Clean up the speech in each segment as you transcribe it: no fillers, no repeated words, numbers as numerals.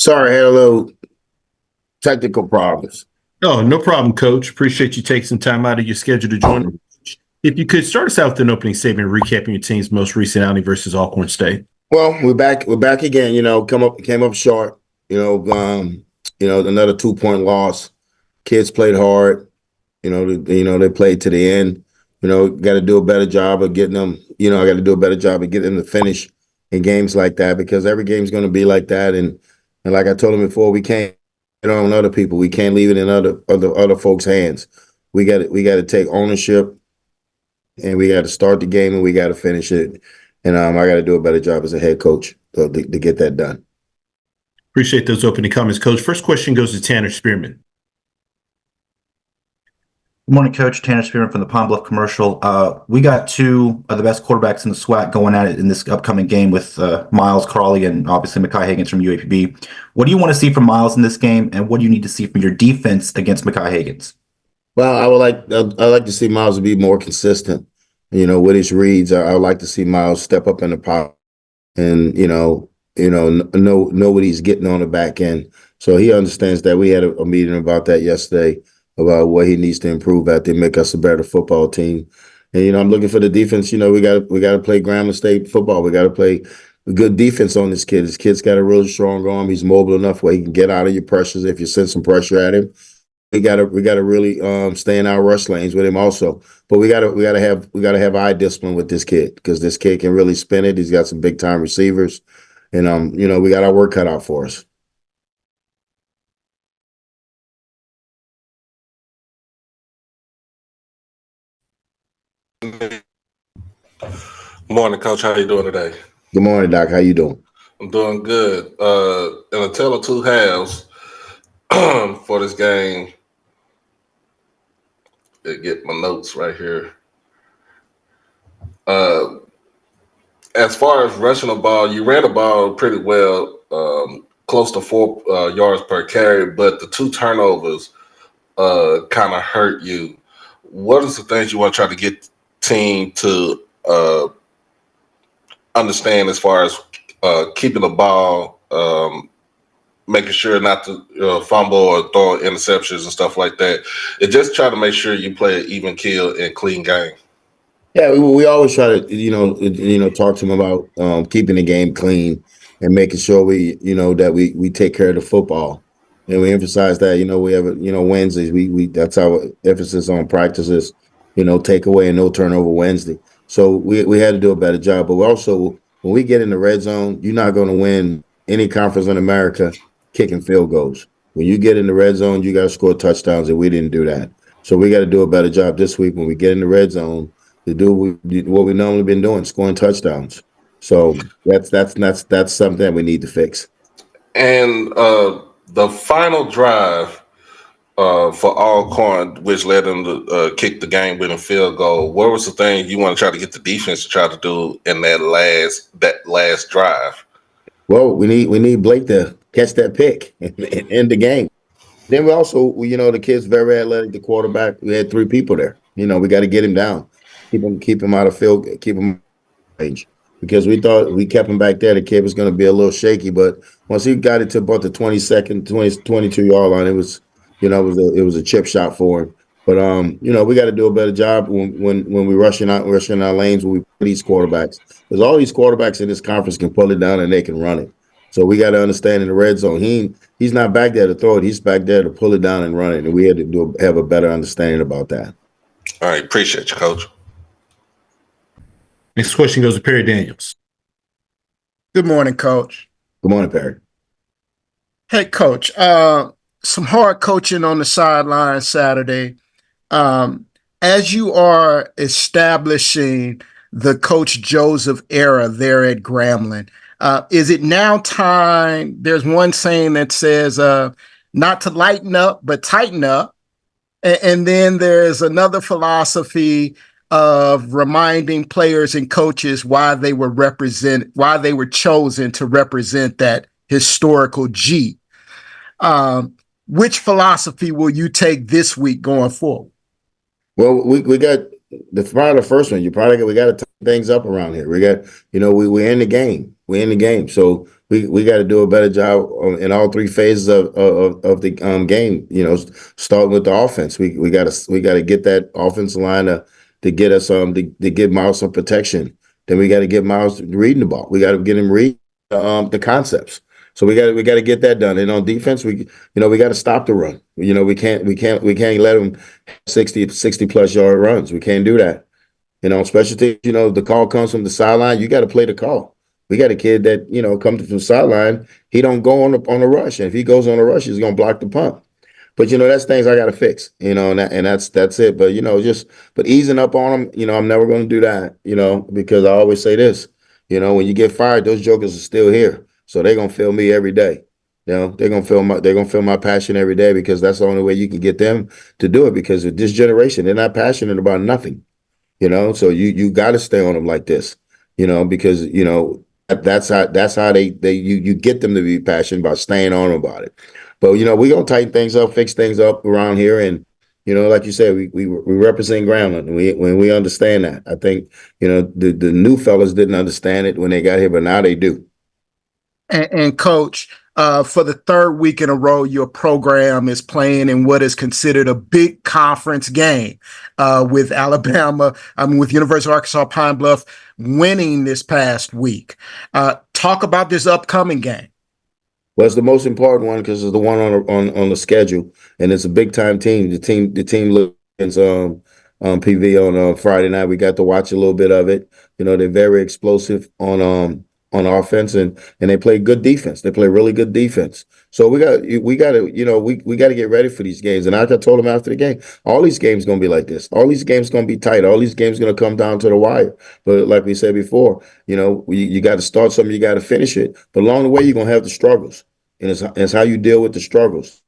Sorry, I had a little technical problems. Oh, no problem, Coach. Appreciate you taking some time out of your schedule to join us. If you could start us out with an opening statement, recapping your team's most recent outing versus Alcorn State. Well, we're back. We're back again. Came up short. Another 2-point loss. Kids played hard. They played to the end. Got to do a better job of getting them. I got to do a better job of getting them to finish in games like that because every game's going to be like that. And like I told them before, we can't it on other people. We can't leave it in other folks' hands. We got to take ownership, and we got to start the game, and we got to finish it. And I got to do a better job as a head coach to get that done. Appreciate those opening comments, Coach. First question goes to Tanner Spearman. Good morning, Coach. Tanner Spearman from the Pine Bluff Commercial. We got two of the best quarterbacks in the SWAC going at it in this upcoming game with Miles Crawley and obviously Mekhi Higgins from UAPB. What do you want to see from Miles in this game, and what do you need to see from your defense against Mekhi Higgins? Well, I'd like to see Miles be more consistent. With his reads, I would like to see Miles step up in the pocket and know what he's getting on the back end. So he understands that. We had a meeting about that yesterday, about what he needs to improve at to make us a better football team. And I'm looking for the defense. We got to play Grambling State football. We got to play a good defense on this kid. This kid's got a really strong arm. He's mobile enough where he can get out of your pressures if you send some pressure at him. We gotta really stay in our rush lanes with him also. But we gotta have eye discipline with this kid because this kid can really spin it. He's got some big time receivers, and we got our work cut out for us. Good morning, Coach. How you doing today? Good morning, Doc. How you doing? I'm doing good. In a tale of two halves for this game. Get my notes right here. As far as rushing the ball, you ran the ball pretty well, close to 4 yards per carry, but the 2 turnovers kind of hurt you. What is the things you want to try to get team to understand as far as keeping the ball, making sure not to fumble or throw interceptions and stuff like that? And just try to make sure you play an even kill and clean game. Yeah, we always try to talk to them about keeping the game clean and making sure that we take care of the football. And we emphasize that we have Wednesdays we that's our emphasis on practices, take away and no turnover Wednesday. So we had to do a better job. But also when we get in the red zone, you're not going to win any conference in America kicking field goals. When you get in the red zone, you got to score touchdowns, and we didn't do that. So we got to do a better job this week when we get in the red zone to do what we normally been doing, scoring touchdowns. So that's something that we need to fix. And the final drive for Alcorn, which led them to kick the game-winning field goal, what was the thing you want to try to get the defense to try to do in that last drive? Well, we need Blake to catch that pick and end the game. Then we also, the kid's very athletic, the quarterback. We had 3 people there. We got to get him down, keep him out of field, keep him range. Because we thought we kept him back there, the kid was going to be a little shaky. But once he got it to about the 22-yard line, it was a chip shot for him. But we got to do a better job when we rushing our lanes when we play these quarterbacks. Because all these quarterbacks in this conference can pull it down and they can run it. So we got to understand in the red zone, he's not back there to throw it. He's back there to pull it down and run it. And we had to have a better understanding about that. All right, appreciate you, Coach. Next question goes to Perry Daniels. Good morning, Coach. Good morning, Perry. Hey, Coach. Some hard coaching on the sideline Saturday. As you are establishing the Coach Joesph era there at Grambling, is it now time? There's one saying that says not to lighten up, but tighten up. And then there's another philosophy of reminding players and coaches why they were chosen to represent that historical G. Which philosophy will you take this week going forward? Well, we got probably the first one. We got to tie things up around here. We got we're in the game. We're in the game. So we got to do a better job in all three phases of the game. Starting with the offense, we got to get that offensive line to get us to give Miles some protection. Then we got to get Miles reading the ball. We got to get him read the concepts. So we got to get that done. And on defense, we got to stop the run. We can't let them 60 plus yard runs. We can't do that. Special teams, the call comes from the sideline. You got to play the call. We got a kid that, comes from the sideline. He don't go on a rush. And if he goes on a rush, he's going to block the punt. But, that's things I got to fix, and that's it. But, but easing up on them, I'm never going to do that, because I always say this, when you get fired, those jokers are still here. So they're going to feel me every day. They're going to feel my passion every day, because that's the only way you can get them to do it, because with this generation, they're not passionate about nothing. So you got to stay on them like this, because that's how you get them to be passionate about staying on them about it. But we're gonna tighten things up, fix things up around here, and like you said, we represent Grambling, and we understand that. I think the new fellas didn't understand it when they got here, but now they do. And Coach, for the third week in a row, your program is playing in what is considered a big conference game with Alabama. With University of Arkansas Pine Bluff winning this past week. Talk about this upcoming game. Well, it's the most important one because it's the one on the schedule, and it's a big time team. The team looks PV on Friday night. We got to watch a little bit of it. They're very explosive on offense, and they play good defense. They play really good defense. So we got to get ready for these games. And like I told them after the game, all these games going to be like this. All these games going to be tight. All these games going to come down to the wire. But like we said before, you got to start something, you got to finish it. But along the way, you're going to have the struggles, and it's how you deal with the struggles.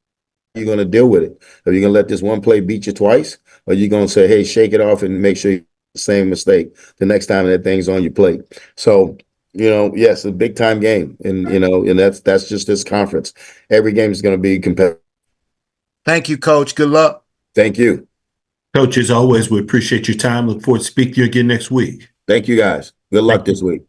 You're going to deal with it. Are you going to let this one play beat you twice, or are you going to say, hey, shake it off and make sure you do the same mistake the next time that thing's on your plate? So. Yes, a big time game, and and that's just this conference. Every game is going to be competitive. Thank you, Coach. Good luck. Thank you, Coach. As always, we appreciate your time. Look forward to speaking to you again next week. Thank you, guys. Good luck this week.